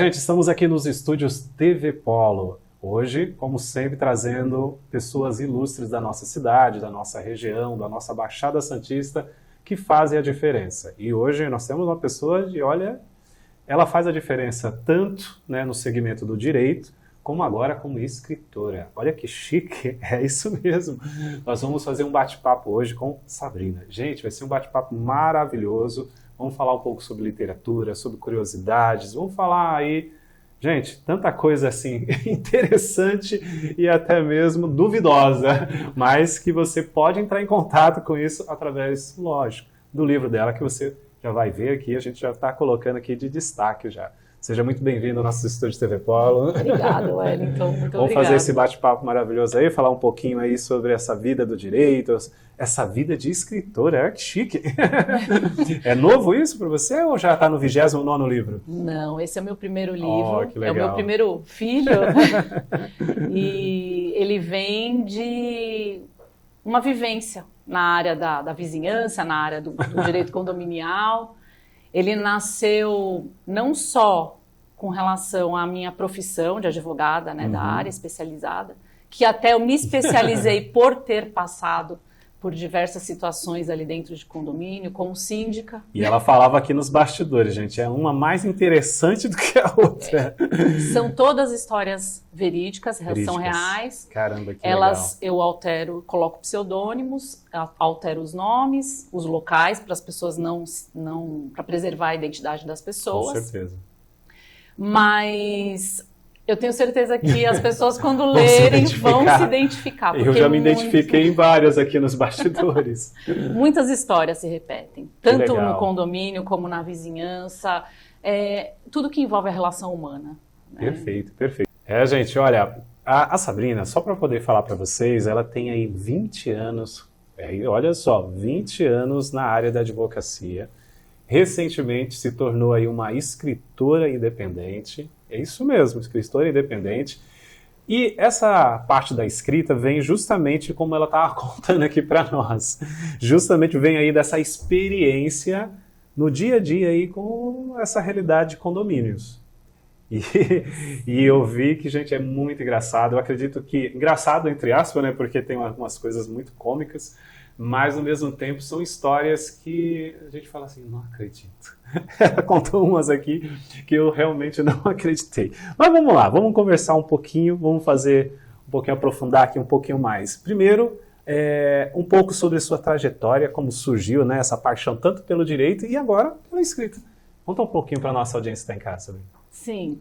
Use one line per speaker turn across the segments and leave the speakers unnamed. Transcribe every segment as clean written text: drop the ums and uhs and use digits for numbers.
gente, estamos aqui nos estúdios TV Polo. Hoje, como sempre, trazendo pessoas ilustres da nossa cidade, da nossa região, da nossa Baixada Santista, que fazem a diferença. E hoje nós temos uma pessoa de, olha, ela faz a diferença tanto, né, no segmento do direito, como agora como escritora. Olha que chique, é isso mesmo. Nós vamos fazer um bate-papo hoje com Sabrina. Gente, vai ser um bate-papo maravilhoso. Vamos falar um pouco sobre literatura, sobre curiosidades, vamos falar aí, gente, tanta coisa assim interessante e até mesmo duvidosa, mas que você pode entrar em contato com isso através, lógico, do livro dela, que você já vai ver aqui, a gente já está colocando aqui de destaque já. Seja muito bem-vindo ao nosso estúdio TV Polo.
Obrigada, Wellington. Muito
Vamos fazer esse bate-papo maravilhoso aí, falar um pouquinho aí sobre essa vida do direito, essa vida de escritora, que chique. É novo isso para você ou já está no 29º livro?
Não, esse é o meu primeiro livro,
que legal.
É o meu primeiro filho e ele vem de uma vivência na área da vizinhança, na área do direito condominial. Ele nasceu não só com relação à minha profissão de advogada, né, da área especializada, que até eu me especializei por ter passado por diversas situações ali dentro de condomínio, como síndica.
E ela falava aqui nos bastidores, gente, é uma mais interessante do que a outra.
São todas histórias verídicas, são reais.
Caramba, que
elas
legal.
Eu altero, coloco pseudônimos, altero os nomes, os locais, para as pessoas para preservar a identidade das pessoas.
Com certeza.
Mas eu tenho certeza que as pessoas, quando lerem, vão se identificar.
Eu já me identifiquei em várias aqui nos bastidores.
Muitas histórias se repetem, tanto no condomínio como na vizinhança, tudo que envolve a relação humana. Né?
Perfeito, perfeito. Gente, olha, a Sabrina, só para poder falar para vocês, ela tem aí 20 anos, olha só, 20 anos na área da advocacia. Recentemente se tornou aí uma escritora independente. É isso mesmo, escritora independente. E essa parte da escrita vem justamente como ela estava contando aqui para nós. Justamente vem aí dessa experiência no dia a dia aí com essa realidade de condomínios. E eu vi que, gente, é muito engraçado. Eu acredito que, engraçado entre aspas, né, porque tem umas coisas muito cômicas, mas ao mesmo tempo são histórias que a gente fala assim, não acredito. Ela contou umas aqui que eu realmente não acreditei. Mas vamos lá, vamos conversar um pouquinho, vamos fazer um pouquinho, aprofundar aqui um pouquinho mais. Primeiro, um pouco sobre a sua trajetória, como surgiu, né, essa paixão tanto pelo direito e agora pela escrita. Conta um pouquinho para a nossa audiência que está em casa, Sabrina.
Sim,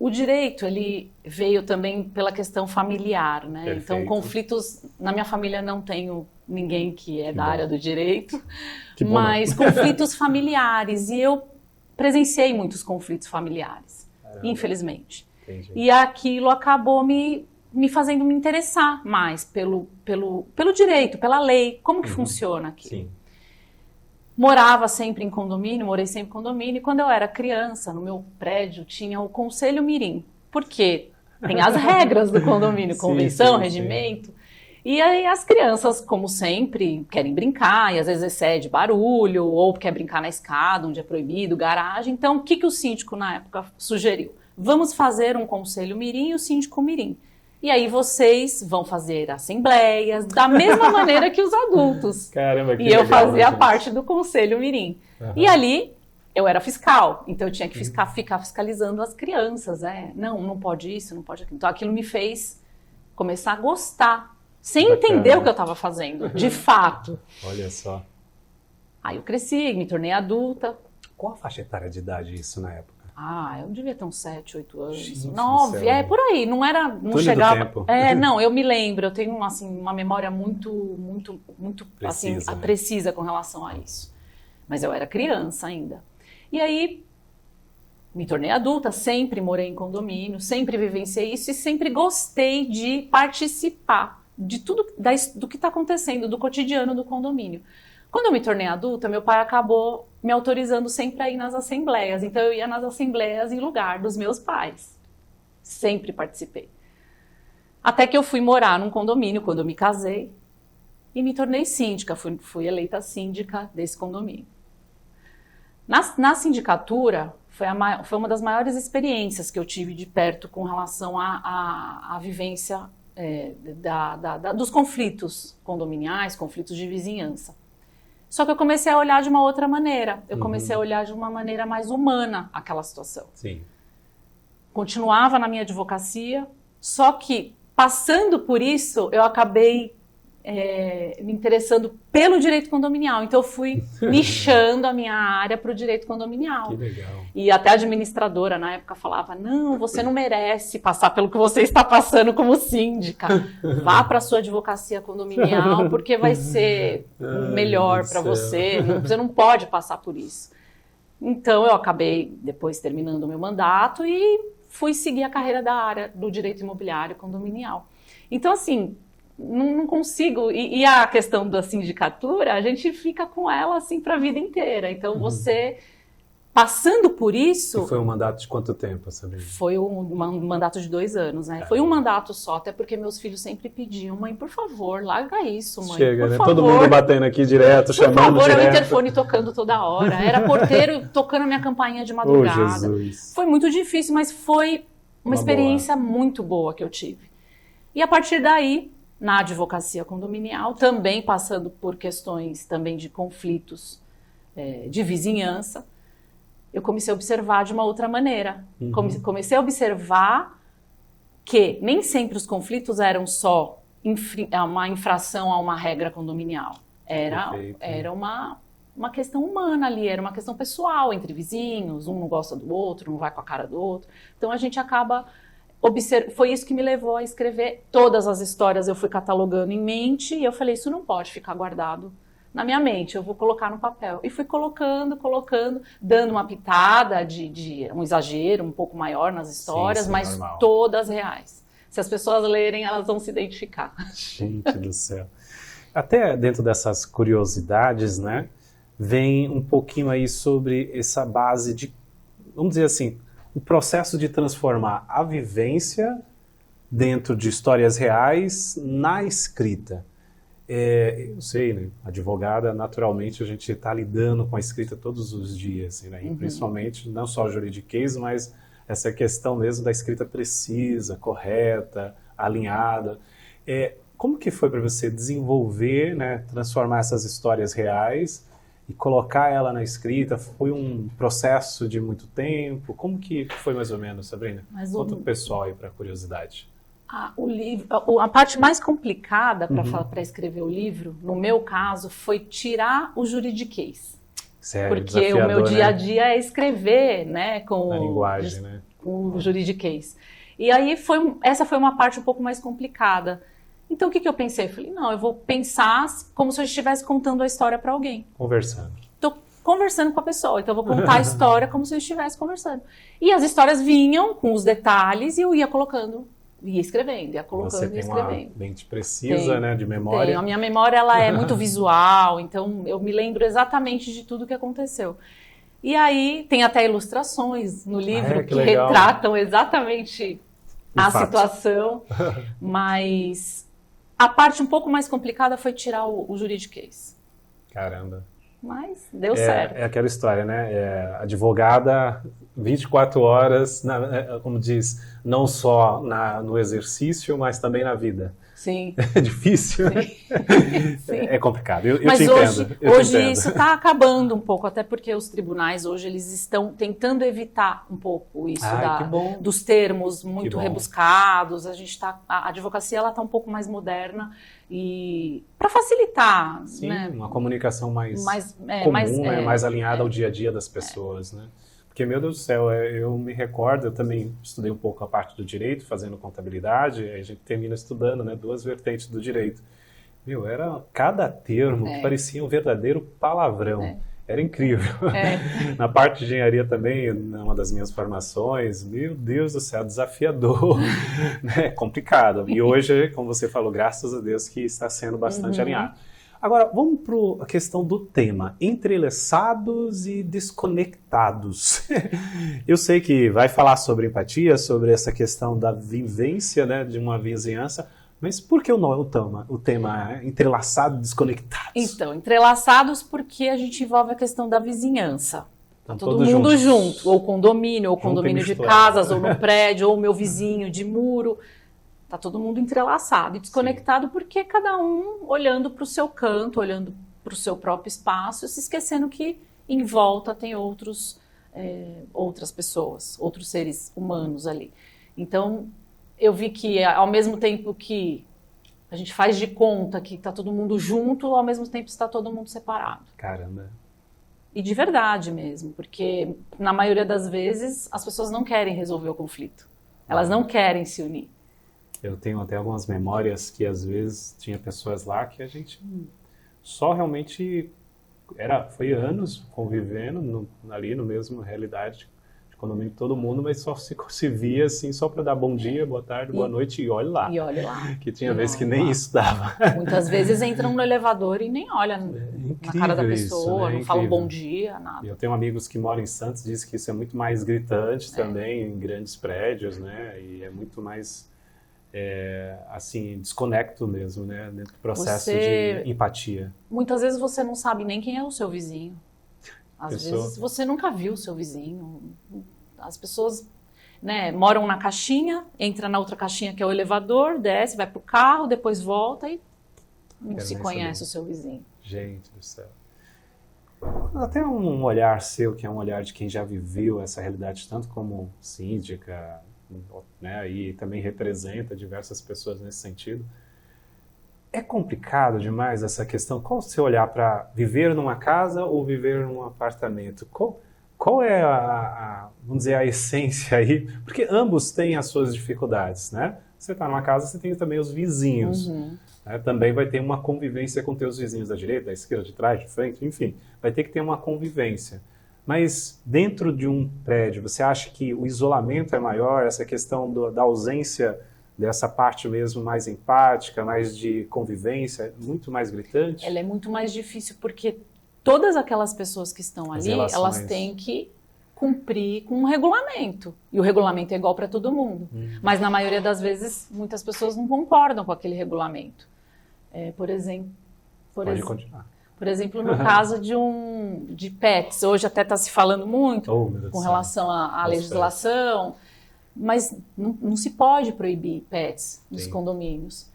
o direito, ele veio também pela questão familiar, né?
Perfeito.
Então, conflitos, na minha família não tenho ninguém que é da área do direito, mas conflitos familiares, e eu presenciei muitos conflitos familiares, infelizmente.
Entendi.
E aquilo acabou me fazendo me interessar mais pelo direito, pela lei, como que funciona aqui.
Sim.
Morei sempre em condomínio, e quando eu era criança, no meu prédio, tinha o Conselho Mirim, porque tem as regras do condomínio, convenção, regimento, e aí as crianças, como sempre, querem brincar, e às vezes excede barulho, ou quer brincar na escada, onde é proibido, garagem. Então, o que o síndico, na época, sugeriu? Vamos fazer um Conselho Mirim e o Síndico Mirim. E aí vocês vão fazer assembleias da mesma maneira que os adultos.
Caramba, que
e eu
legal,
fazia
gente.
parte do Conselho Mirim. E ali eu era fiscal, então eu tinha que ficar fiscalizando as crianças. Não pode isso, não pode aquilo. Então aquilo me fez começar a gostar, sem entender o que eu estava fazendo, de fato.
Olha só.
Aí eu cresci, me tornei adulta.
Qual a faixa etária de idade isso na época?
Eu devia ter uns 7, 8 anos,
Gente
9, por aí, não chegava. Não, eu me lembro, eu tenho assim, uma memória muito
precisa,
assim, precisa com relação a isso. Mas eu era criança ainda. E aí, me tornei adulta, sempre morei em condomínio, sempre vivenciei isso e sempre gostei de participar de tudo, do que está acontecendo, do cotidiano do condomínio. Quando eu me tornei adulta, meu pai acabou me autorizando sempre a ir nas assembleias. Então, eu ia nas assembleias em lugar dos meus pais. Sempre participei. Até que eu fui morar num condomínio, quando eu me casei, e me tornei síndica. Fui eleita síndica desse condomínio. Na sindicatura, foi uma das maiores experiências que eu tive de perto com relação à vivência dos conflitos condominiais, conflitos de vizinhança. Só que eu comecei a olhar de uma outra maneira. Eu comecei a olhar de uma maneira mais humana aquela situação.
Sim.
Continuava na minha advocacia, só que passando por isso, eu acabei me interessando pelo direito condominial. Então eu fui nichando a minha área para o direito condominial.
Que legal.
E até a administradora na época falava, não, você não merece passar pelo que você está passando como síndica. Vá para a sua advocacia condominial, porque vai ser melhor para você. Você não pode passar por isso. Então eu acabei depois terminando o meu mandato e fui seguir a carreira da área do direito imobiliário condominial. Então assim, não consigo, e a questão da sindicatura, a gente fica com ela assim para a vida inteira. Então você, passando por isso...
E foi um mandato de quanto tempo, Sabrina?
Foi um mandato de 2 anos, né? Foi um mandato só, até porque meus filhos sempre pediam, mãe, por favor, larga isso, mãe.
Chega,
por
né?
favor.
Todo mundo batendo aqui direto, chamando direto.
Por favor, é o interfone tocando toda hora. Era porteiro tocando a minha campainha de madrugada.
Oh, Jesus.
Foi muito difícil, mas foi uma experiência muito boa que eu tive. E a partir daí, na advocacia condominial, também passando por questões também de conflitos de vizinhança, eu comecei a observar de uma outra maneira. Comecei a observar que nem sempre os conflitos eram só uma infração a uma regra condominial. Era uma questão humana ali, era uma questão pessoal entre vizinhos, um não gosta do outro, não vai com a cara do outro. Então a gente acaba... Foi isso que me levou a escrever todas as histórias, eu fui catalogando em mente e eu falei, isso não pode ficar guardado na minha mente, eu vou colocar no papel. E fui colocando, dando uma pitada de um exagero um pouco maior nas histórias, mas normal. Todas reais. Se as pessoas lerem, elas vão se identificar.
Gente do céu. Até dentro dessas curiosidades, né, vem um pouquinho aí sobre essa base de, vamos dizer assim, o processo de transformar a vivência dentro de histórias reais na escrita. Eu sei, né? Advogada, naturalmente, a gente está lidando com a escrita todos os dias, né? E principalmente, não só o juridiquês, mas essa questão mesmo da escrita precisa, correta, alinhada. Como que foi para você desenvolver, né, transformar essas histórias reais e colocar ela na escrita? Foi um processo de muito tempo? Como que foi mais ou menos, Sabrina? Conta pro pessoal aí para curiosidade.
A parte mais complicada para escrever o livro, no meu caso, foi tirar o juridiquês.
Sério,
porque o meu dia a dia é escrever, né, com
a linguagem, né?
Com o juridiquês. E aí essa foi uma parte um pouco mais complicada. Então, o que eu pensei? Eu falei, não, eu vou pensar como se eu estivesse contando a história para alguém.
Conversando.
Estou conversando com a pessoa, então eu vou contar a história como se eu estivesse conversando. E as histórias vinham com os detalhes e eu ia colocando, ia escrevendo, ia colocando e escrevendo.
Você tem uma mente precisa, né, de memória.
A minha memória ela é muito visual, então eu me lembro exatamente de tudo que aconteceu. E aí tem até ilustrações no livro que retratam exatamente a situação, mas... A parte um pouco mais complicada foi tirar o juridiquês.
Caramba.
Mas deu certo.
É aquela história, né? Advogada 24 horas, como diz, não só no exercício, mas também na vida.
Sim.
É difícil.
Sim.
É complicado. Eu
mas
te entendo.
Hoje isso está acabando um pouco, até porque os tribunais hoje eles estão tentando evitar um pouco isso dos termos muito rebuscados. A advocacia ela está um pouco mais moderna e para facilitar,
sim,
né?
Uma comunicação mais comum, mais alinhada ao dia a dia das pessoas, né? Porque, meu Deus do céu, eu me recordo, eu também estudei um pouco a parte do direito, fazendo contabilidade, a gente termina estudando, né, 2 vertentes do direito. Era cada termo que parecia um verdadeiro palavrão. Era incrível. Na parte de engenharia também, uma das minhas formações, meu Deus do céu, desafiador, né, complicado. E hoje, como você falou, graças a Deus que está sendo bastante alinhado. Agora, vamos para a questão do tema, entrelaçados e desconectados. Eu sei que vai falar sobre empatia, sobre essa questão da vivência, né, de uma vizinhança, mas por que o tema é entrelaçado e desconectados?
Então, entrelaçados porque a gente envolve a questão da vizinhança. Tá todo mundo junto, ou condomínio, ou condomínio de casas, ou no prédio, ou meu vizinho de muro. Tá todo mundo entrelaçado e desconectado. Sim. Porque cada um olhando para o seu canto, olhando para o seu próprio espaço, se esquecendo que em volta tem outras pessoas, outros seres humanos ali. Então, eu vi que ao mesmo tempo que a gente faz de conta que está todo mundo junto, ao mesmo tempo está todo mundo separado.
Caramba.
E de verdade mesmo, porque na maioria das vezes as pessoas não querem resolver o conflito. Elas não querem se unir.
Eu tenho até algumas memórias que às vezes tinha pessoas lá que a gente só realmente foi anos convivendo ali no mesmo realidade de condomínio todo mundo, mas só se via assim só para dar bom dia, boa tarde, boa noite e olhe lá.
E olhe lá.
Que tinha vezes que nem isso dava.
Muitas vezes entram no elevador e nem olham na cara da pessoa, isso, né? Não falam bom dia, nada.
Eu tenho amigos que moram em Santos, dizem que isso é muito mais gritante também em grandes prédios, né? E é muito mais assim, desconecto mesmo, né? Dentro do processo de empatia.
Muitas vezes você não sabe nem quem é o seu vizinho. Às vezes você nunca viu o seu vizinho. As pessoas, né, moram na caixinha, entra na outra caixinha que é o elevador, desce, vai pro carro, depois volta e não se conhece o seu vizinho.
Gente do céu. Até um olhar seu, que é um olhar de quem já viveu essa realidade, tanto como síndica, né, e também representa diversas pessoas nesse sentido. É complicado demais essa questão. Qual o seu olhar para viver numa casa ou viver num apartamento? Qual é vamos dizer, a essência aí? Porque ambos têm as suas dificuldades, né? Você está numa casa, você tem também os vizinhos.
Uhum.
Né? Também vai ter uma convivência com teus vizinhos da direita, da esquerda, de trás, de frente, enfim. Vai ter que ter uma convivência. Mas dentro de um prédio, você acha que o isolamento é maior, essa questão da ausência dessa parte mesmo mais empática, mais de convivência, é muito mais gritante?
Ela é muito mais difícil porque todas aquelas pessoas que estão ali, elas têm que cumprir com um regulamento. E o regulamento é igual para todo mundo. Mas na maioria das vezes, muitas pessoas não concordam com aquele regulamento. Por exemplo...
Pode continuar.
Por exemplo, no caso de pets, hoje até está se falando muito com relação à legislação, mas não se pode proibir pets nos condomínios.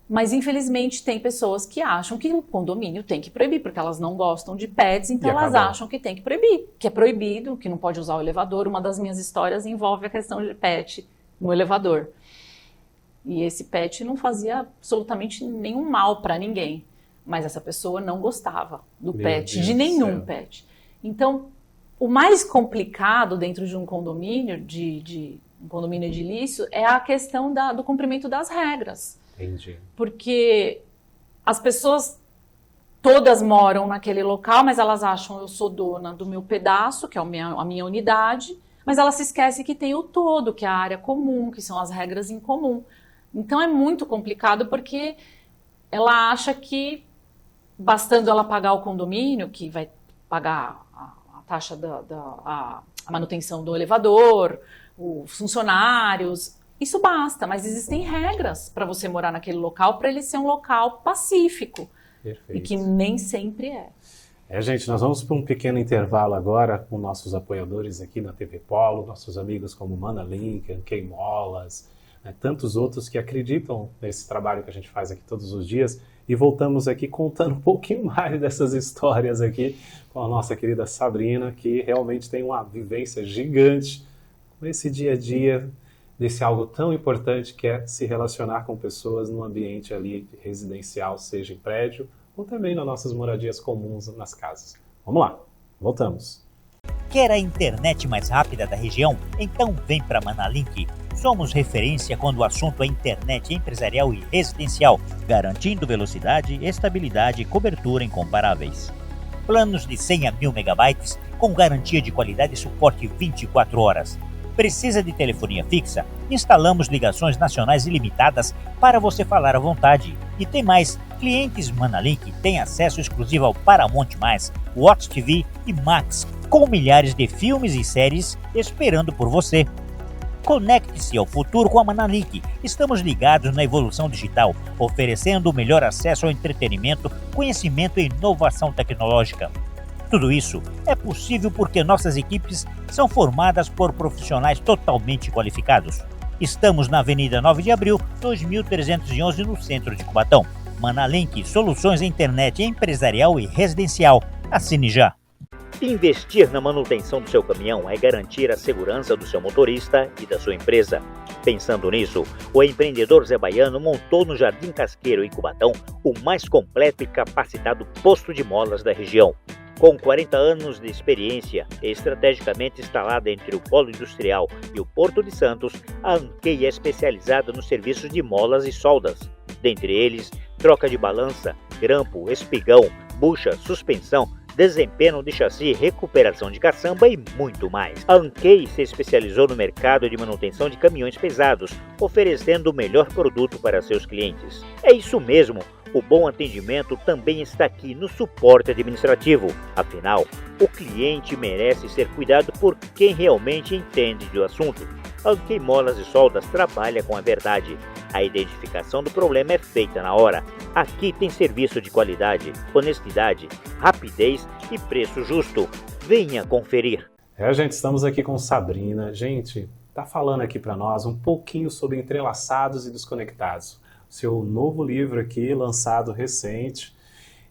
Mas, infelizmente, tem pessoas que acham que o condomínio tem que proibir, porque elas não gostam de pets, então elas acham que tem que proibir, que é proibido, que não pode usar o elevador. Uma das minhas histórias envolve a questão de pet no elevador. E esse pet não fazia absolutamente nenhum mal para ninguém. Mas essa pessoa não gostava do pet, de nenhum pet. Então, o mais complicado dentro de um condomínio, um condomínio edilício, é a questão do cumprimento das regras.
Entendi.
Porque as pessoas todas moram naquele local, mas elas acham eu sou dona do meu pedaço, que é a minha unidade, mas ela se esquece que tem o todo, que é a área comum, que são as regras em comum. Então, é muito complicado porque ela acha que bastando ela pagar o condomínio, que vai pagar a taxa a manutenção do elevador, os funcionários, isso basta, mas existem regras para você morar naquele local, para ele ser um local pacífico. Perfeito. E que nem sempre é.
Gente, nós vamos para um pequeno intervalo agora com nossos apoiadores aqui na TV Polo, nossos amigos como Mana Lincoln, Queimolas, né, tantos outros que acreditam nesse trabalho que a gente faz aqui todos os dias. E voltamos aqui contando um pouquinho mais dessas histórias aqui com a nossa querida Sabrina, que realmente tem uma vivência gigante com esse dia a dia, desse algo tão importante que é se relacionar com pessoas no ambiente ali residencial, seja em prédio ou também nas nossas moradias comuns nas casas. Vamos lá, voltamos.
Quer a internet mais rápida da região? Então vem para Manalink. Somos referência quando o assunto é internet empresarial e residencial, garantindo velocidade, estabilidade e cobertura incomparáveis. Planos de 100 a 1000 megabytes com garantia de qualidade e suporte 24 horas. Precisa de telefonia fixa? Instalamos ligações nacionais ilimitadas para você falar à vontade. E tem mais, clientes Manalink têm acesso exclusivo ao Paramount+, Watch TV e Max, com milhares de filmes e séries esperando por você. Conecte-se ao futuro com a Manalink. Estamos ligados na evolução digital, oferecendo o melhor acesso ao entretenimento, conhecimento e inovação tecnológica. Tudo isso é possível porque nossas equipes são formadas por profissionais totalmente qualificados. Estamos na Avenida 9 de Abril, 2311, no centro de Cubatão. Manalink, soluções em internet empresarial e residencial. Assine já. Investir na manutenção do seu caminhão é garantir a segurança do seu motorista e da sua empresa. Pensando nisso, o empreendedor Zé Baiano montou no Jardim Casqueiro, em Cubatão, o mais completo e capacitado posto de molas da região. Com 40 anos de experiência, estrategicamente instalada entre o Polo Industrial e o Porto de Santos, a Ankei é especializada nos serviços de molas e soldas. Dentre eles, troca de balança, grampo, espigão, bucha, suspensão, desempenho de chassi, recuperação de caçamba e muito mais. A Ankei se especializou no mercado de manutenção de caminhões pesados, oferecendo o melhor produto para seus clientes. É isso mesmo, o bom atendimento também está aqui no suporte administrativo. Afinal, o cliente merece ser cuidado por quem realmente entende do assunto. A Ankei Molas e Soldas trabalha com a verdade. A identificação do problema é feita na hora. Aqui tem serviço de qualidade, honestidade, rapidez e preço justo. Venha conferir.
Gente, estamos aqui com Sabrina. Gente, tá falando aqui para nós um pouquinho sobre Entrelaçados e Desconectados. Seu novo livro aqui, lançado recente.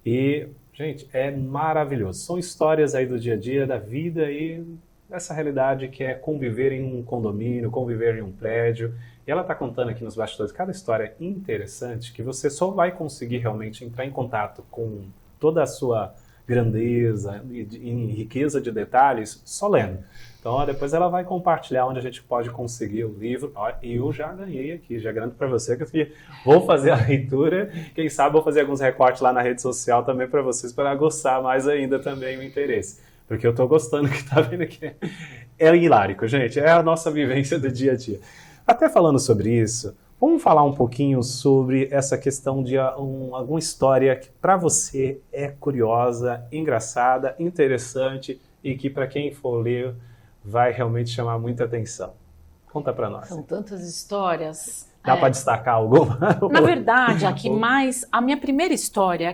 E, gente, é maravilhoso. São histórias aí do dia a dia, da vida e dessa realidade que é conviver em um condomínio, conviver em um prédio. E ela está contando aqui nos bastidores cada história interessante que você só vai conseguir realmente entrar em contato com toda a sua grandeza e riqueza de detalhes só lendo. Então, ó, depois ela vai compartilhar onde a gente pode conseguir o livro. Ó, eu já ganhei aqui, já garanto para você que vou fazer a leitura. Quem sabe vou fazer alguns recortes lá na rede social também para vocês, para aguçar mais ainda também o interesse. Porque eu estou gostando que tá vendo aqui. É hilárico, gente. É a nossa vivência do dia a dia. Até falando sobre isso, vamos falar um pouquinho sobre essa questão de alguma história que para você é curiosa, engraçada, interessante e que para quem for ler vai realmente chamar muita atenção. Conta para nós.
São tantas histórias.
Dá para destacar alguma?
Na verdade, a minha primeira história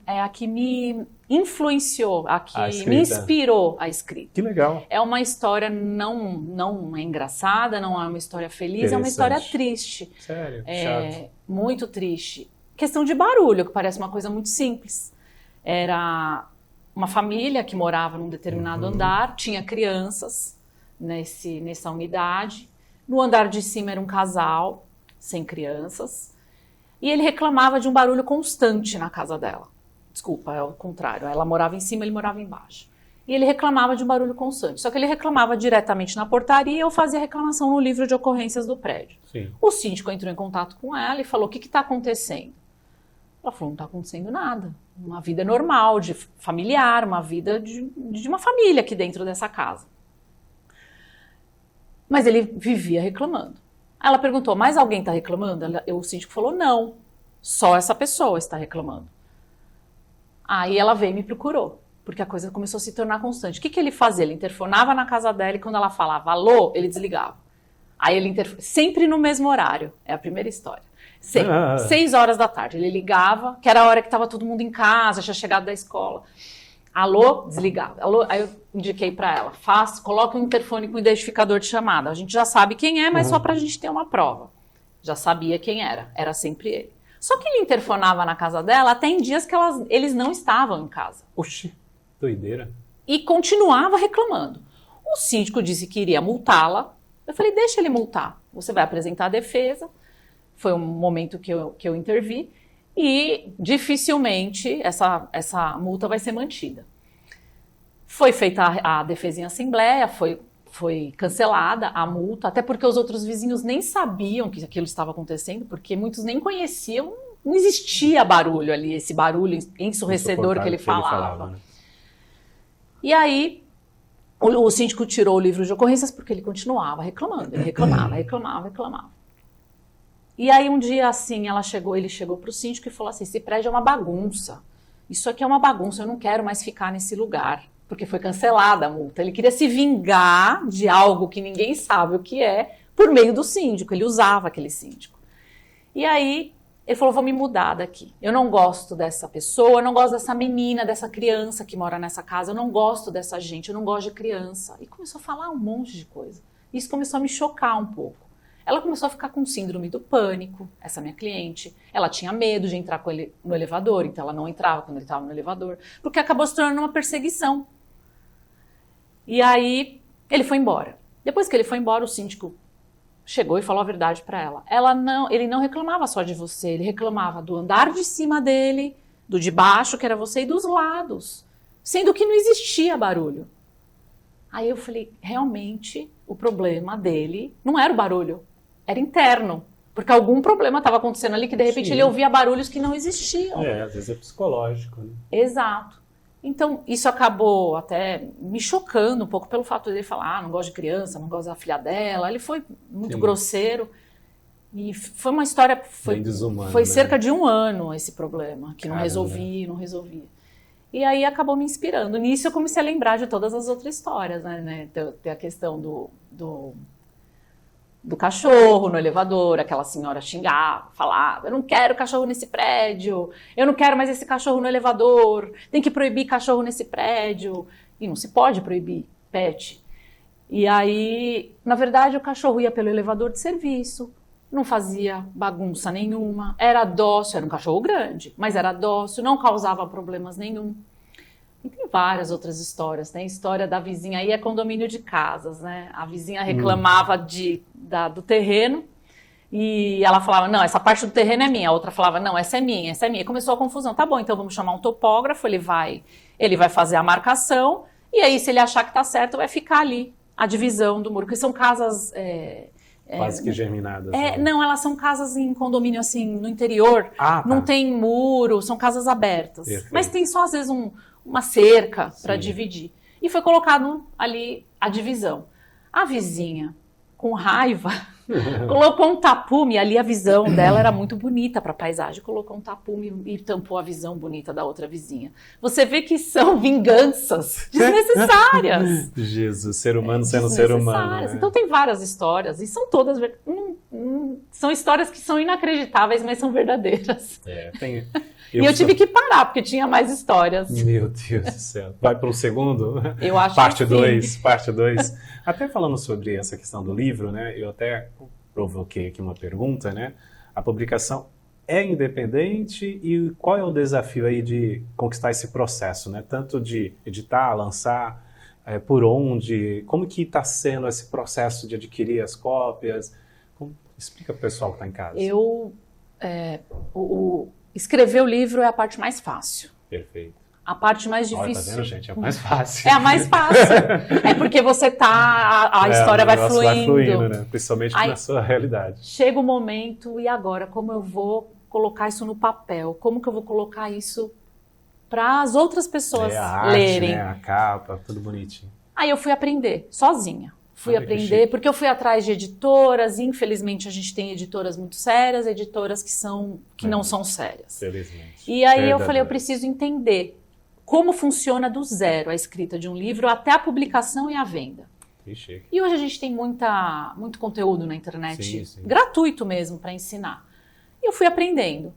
é a que me influenciou, a que me inspirou a escrita.
Que legal.
É uma história não é engraçada, não é uma história feliz, é uma história triste.
Sério?
Chato. Muito triste. Questão de barulho, que parece uma coisa muito simples. Era uma família que morava num determinado andar, tinha crianças nessa unidade. No andar de cima era um casal sem crianças, e ele reclamava de um barulho constante na casa dela. Desculpa, é o contrário. Ela morava em cima, ele morava embaixo. E ele reclamava de um barulho constante. Só que ele reclamava diretamente na portaria e eu fazia reclamação no livro de ocorrências do prédio.
Sim.
O síndico entrou em contato com ela e falou, o que está acontecendo? Ela falou, não está acontecendo nada. Uma vida normal, de familiar, uma vida de uma família aqui dentro dessa casa. Mas ele vivia reclamando. Aí ela perguntou, mas alguém está reclamando? O síndico falou, não, só essa pessoa está reclamando. Aí ela veio e me procurou, porque a coisa começou a se tornar constante. O que ele fazia? Ele interfonava na casa dela e quando ela falava alô, ele desligava. Aí ele sempre no mesmo horário, é a primeira história. 6 horas da tarde, ele ligava, que era a hora que estava todo mundo em casa, já chegado da escola. Alô, desligava. Alô, aí eu indiquei para ela, coloque um interfone com identificador de chamada. A gente já sabe quem é, mas só para a gente ter uma prova. Já sabia quem era sempre ele. Só que ele interfonava na casa dela até em dias que eles não estavam em casa.
Oxi, doideira.
E continuava reclamando. O síndico disse que iria multá-la. Eu falei, deixa ele multar. Você vai apresentar a defesa. Foi um momento que eu intervi. E dificilmente essa multa vai ser mantida. Foi feita a defesa em assembleia, foi cancelada a multa, até porque os outros vizinhos nem sabiam que aquilo estava acontecendo, porque muitos nem conheciam, não existia barulho ali, esse barulho ensurdecedor que ele falava. Né? E aí, o síndico tirou o livro de ocorrências porque ele continuava reclamando, ele reclamava. E aí um dia assim, ele chegou para o síndico e falou assim, esse prédio é uma bagunça, isso aqui é uma bagunça, eu não quero mais ficar nesse lugar, porque foi cancelada a multa. Ele queria se vingar de algo que ninguém sabe o que é, por meio do síndico, ele usava aquele síndico. E aí Ele falou, vou me mudar daqui. Eu não gosto dessa pessoa, eu não gosto dessa menina, dessa criança que mora nessa casa, eu não gosto dessa gente, eu não gosto de criança. E começou a falar um monte de coisa. Isso começou a me chocar um pouco. Ela começou a ficar com síndrome do pânico, essa minha cliente. Ela tinha medo de entrar com ele no elevador, então ela não entrava quando ele estava no elevador, porque acabou se tornando uma perseguição. E aí ele foi embora. Depois que ele foi embora, o síndico chegou e falou a verdade para ela. Ele não reclamava só de você, ele reclamava do andar de cima dele, do de baixo, que era você, e dos lados, sendo que não existia barulho. Aí eu falei, realmente, o problema dele não era o barulho, era interno. Porque algum problema estava acontecendo ali que, de repente, ele ouvia barulhos que não existiam.
Às vezes é psicológico, né?
Exato. Então, isso acabou até me chocando um pouco pelo fato de ele falar, não gosto de criança, não gosto da filha dela. Ele foi muito grosseiro. E foi uma história... Foi
desumano,
foi
né?
cerca de 1 ano esse problema, que não
Caramba.
não resolvia. E aí acabou me inspirando. Nisso eu comecei a lembrar de todas as outras histórias, né? Tem a questão do cachorro no elevador, aquela senhora xingava, falava, eu não quero cachorro nesse prédio, eu não quero mais esse cachorro no elevador, tem que proibir cachorro nesse prédio. E não se pode proibir pet. E aí, na verdade, o cachorro ia pelo elevador de serviço, não fazia bagunça nenhuma, era dócil, era um cachorro grande, mas era dócil, não causava problemas nenhum. E tem várias outras histórias, tem a história da vizinha, aí é condomínio de casas, né? A vizinha reclamava do terreno e ela falava, não, essa parte do terreno é minha, a outra falava, não, essa é minha. E começou a confusão, tá bom, então vamos chamar um topógrafo, ele vai fazer a marcação e aí se ele achar que tá certo, vai ficar ali a divisão do muro, porque são casas...
Quase que germinadas.
Não, elas são casas em condomínio, assim, no interior.
Tá.
Não tem muro, são casas abertas.
Perfeito.
Mas tem só, às vezes, uma cerca para dividir. E foi colocado ali a divisão. A vizinha, com raiva, colocou um tapume. Ali a visão dela era muito bonita para a paisagem. Colocou um tapume e tampou a visão bonita da outra vizinha. Você vê que são vinganças desnecessárias.
Jesus, ser humano sendo ser humano. Né?
Então tem várias histórias. E são todas... são histórias que são inacreditáveis, mas são verdadeiras. E eu tive que parar, porque tinha mais histórias.
Meu Deus do céu. Vai para o segundo?
Eu acho
parte
que sim.
Parte 2. Até falando sobre essa questão do livro, né? Eu até provoquei aqui uma pergunta, né? A publicação é independente e qual é o desafio aí de conquistar esse processo, né? Tanto de editar, lançar, por onde, como que está sendo esse processo de adquirir as cópias? Explica para o pessoal que está em casa.
Escrever o livro é a parte mais fácil.
Perfeito.
A parte mais difícil...
Olha, tá vendo, gente? É a mais fácil.
É a mais fácil. É porque você tá... A história vai fluindo.
Vai fluindo, né? Principalmente na sua realidade.
Chega o momento, e agora? Como eu vou colocar isso no papel? Como que eu vou colocar isso para as outras pessoas lerem?
Né? A capa, tudo bonitinho.
Aí eu fui aprender, sozinha. Fui aprender, porque eu fui atrás de editoras, e infelizmente a gente tem editoras muito sérias, editoras que não são sérias.
Felizmente.
E aí eu falei, eu preciso entender como funciona do zero a escrita de um livro até a publicação e a venda. E hoje a gente tem muito conteúdo na internet, gratuito mesmo, para ensinar. E eu fui aprendendo.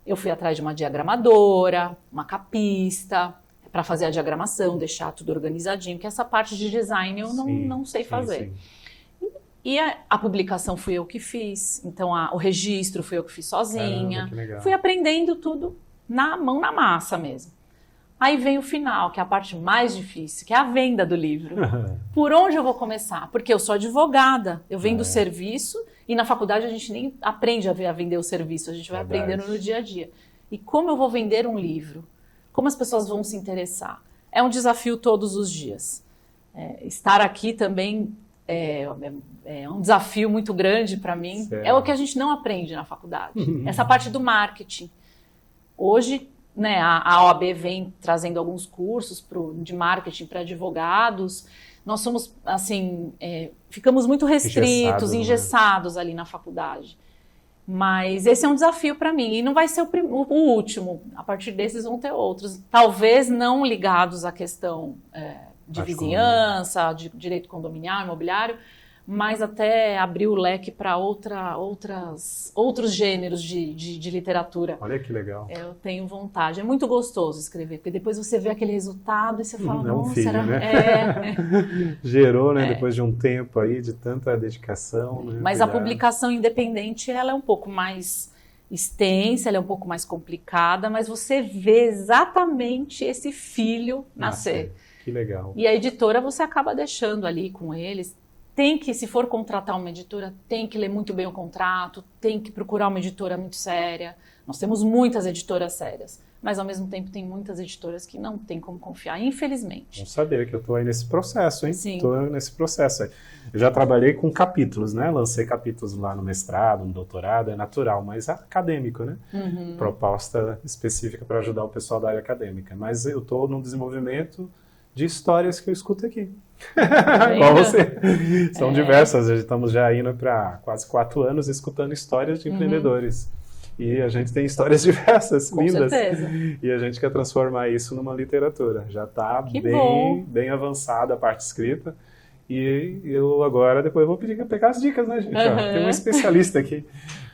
Eu fui atrás de uma diagramadora, uma capista, para fazer a diagramação, deixar tudo organizadinho, que essa parte de design eu não sei fazer. E a publicação fui eu que fiz, então o registro fui eu que fiz sozinha.
Caramba, que legal.
Fui aprendendo tudo na mão na massa mesmo. Aí vem o final, que é a parte mais difícil, que é a venda do livro. Por onde eu vou começar? Porque eu sou advogada, eu vendo serviço, e na faculdade a gente nem aprende a vender o serviço, a gente vai aprendendo no dia a dia. E como eu vou vender um livro? Como as pessoas vão se interessar? É um desafio todos os dias. Estar aqui também é um desafio muito grande para mim.
Certo.
É o que a gente não aprende na faculdade. Essa parte do marketing. Hoje, né, a OAB vem trazendo alguns cursos de marketing para advogados. Nós somos, assim, ficamos muito restritos, engessados ali na faculdade. Mas esse é um desafio para mim, e não vai ser o último. A partir desses vão ter outros. Talvez não ligados à questão de vizinhança, de direito condominial, imobiliário, mas até abrir o leque para outros gêneros de literatura.
Olha que legal.
Eu tenho vontade. É muito gostoso escrever, porque depois você vê aquele resultado e você fala,
É um
nossa,
filho,
era...
né? Gerou, né? Depois de um tempo aí, de tanta dedicação. Né?
Mas a publicação independente, ela é um pouco mais extensa, ela é um pouco mais complicada, mas você vê exatamente esse filho nascer.
Que legal.
E a editora você acaba deixando ali com eles. Tem que, se for contratar uma editora, tem que ler muito bem o contrato, tem que procurar uma editora muito séria. Nós temos muitas editoras sérias, mas ao mesmo tempo tem muitas editoras que não tem como confiar, infelizmente.
Vamos saber que eu estou aí nesse processo, hein?
Sim.
Estou nesse processo aí. Eu já trabalhei com capítulos, né? Lancei capítulos lá no mestrado, no doutorado, é natural, mas é acadêmico, né? Proposta específica para ajudar o pessoal da área acadêmica. Mas eu estou no desenvolvimento de histórias que eu escuto aqui. Igual você. São diversas, estamos já indo para quase 4 anos escutando histórias de empreendedores. E a gente tem histórias diversas,
Com
lindas.
certeza.
E a gente quer transformar isso numa literatura. Já está bem avançada a parte escrita. E eu agora, depois vou pedir para pegar as dicas, né, gente? Tem um especialista aqui.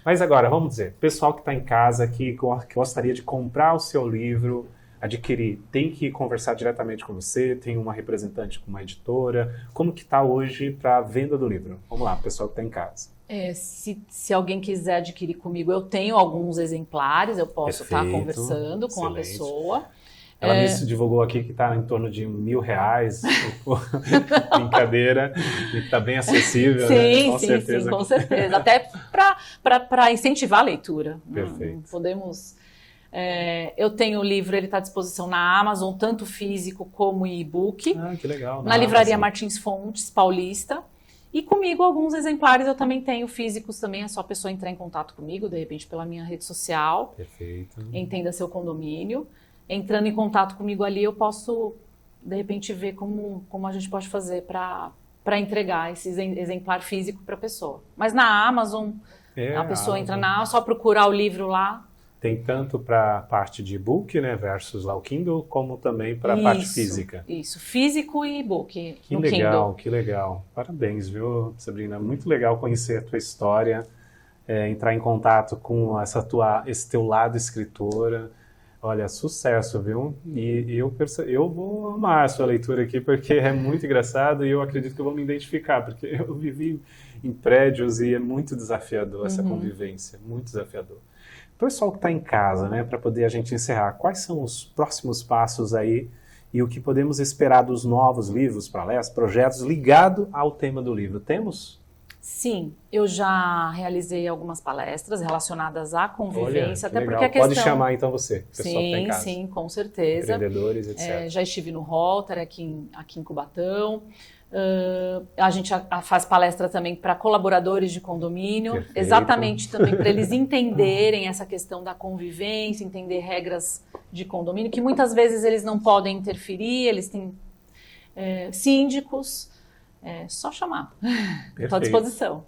Mas agora, vamos dizer, pessoal que está em casa, que gostaria de comprar o seu livro, adquirir, tem que conversar diretamente com você, tem uma representante com uma editora. Como que está hoje para a venda do livro? Vamos lá, pessoal que está em casa.
Se alguém quiser adquirir comigo, eu tenho alguns exemplares, eu posso estar conversando com a pessoa.
Ela me divulgou aqui que está em torno de R$1.000, brincadeira, e está bem acessível,
sim,
né? Com certeza.
Sim, com certeza. Até para incentivar a leitura.
Perfeito.
Podemos... eu tenho o livro, ele está à disposição na Amazon, tanto físico como e-book.
Ah, que legal.
Na livraria Martins Fontes, Paulista. E comigo, alguns exemplares eu também tenho físicos também, é só a pessoa entrar em contato comigo, de repente pela minha rede social.
Perfeito.
Entenda Seu Condomínio. Entrando em contato comigo ali, eu posso, de repente, ver como a gente pode fazer para entregar esse exemplar físico para a pessoa. Mas na Amazon, a pessoa entra só procurar o livro lá.
Tem tanto para a parte de e-book, né, versus lá o Kindle, como também para a parte física.
Isso, físico e e-book
no
Kindle.
Que legal. Parabéns, viu, Sabrina? Muito legal conhecer a tua história, entrar em contato com esse teu lado escritora. Olha, sucesso, viu? E eu vou amar a sua leitura aqui, porque é muito engraçado e eu acredito que eu vou me identificar, porque eu vivi em prédios e é muito desafiador essa convivência, muito desafiador. Pessoal que está em casa, né, para poder a gente encerrar, quais são os próximos passos aí e o que podemos esperar dos novos livros, palestras, projetos ligados ao tema do livro? Temos?
Sim, eu já realizei algumas palestras relacionadas à convivência,
até
porque a questão...
Pode chamar então você, pessoal que está em casa.
Sim, com certeza.
Empreendedores, etc.
Já estive no Rotary, aqui em Cubatão. A gente faz palestra também para colaboradores de condomínio,
Perfeito.
Exatamente também para eles entenderem essa questão da convivência, entender regras de condomínio, que muitas vezes eles não podem interferir, eles têm síndicos, só chamar, estou à disposição.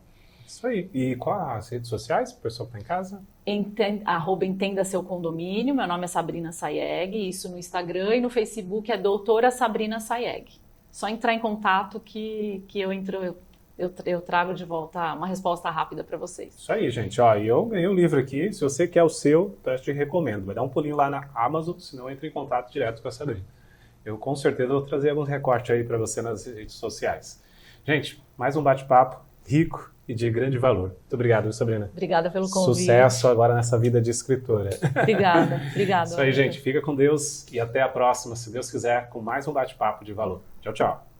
Isso aí. E qual as redes sociais para o pessoal que está em casa?
Entenda Seu Condomínio, meu nome é Sabrina Sayeg, isso no Instagram, e no Facebook é Doutora Sabrina Sayeg. Só entrar em contato que eu trago de volta uma resposta rápida para vocês.
Isso aí, gente. Ó, eu ganhei um livro aqui. Se você quer o seu, eu te recomendo. Vai dar um pulinho lá na Amazon, senão entre em contato direto com a Sabrina. Eu com certeza vou trazer alguns recortes aí para você nas redes sociais. Gente, mais um bate-papo rico e de grande valor. Muito obrigado, Sabrina.
Obrigada pelo convite.
Sucesso agora nessa vida de escritora.
Obrigada.
Isso aí, gente. Fica com Deus e até a próxima, se Deus quiser, com mais um bate-papo de valor. Tchau, tchau.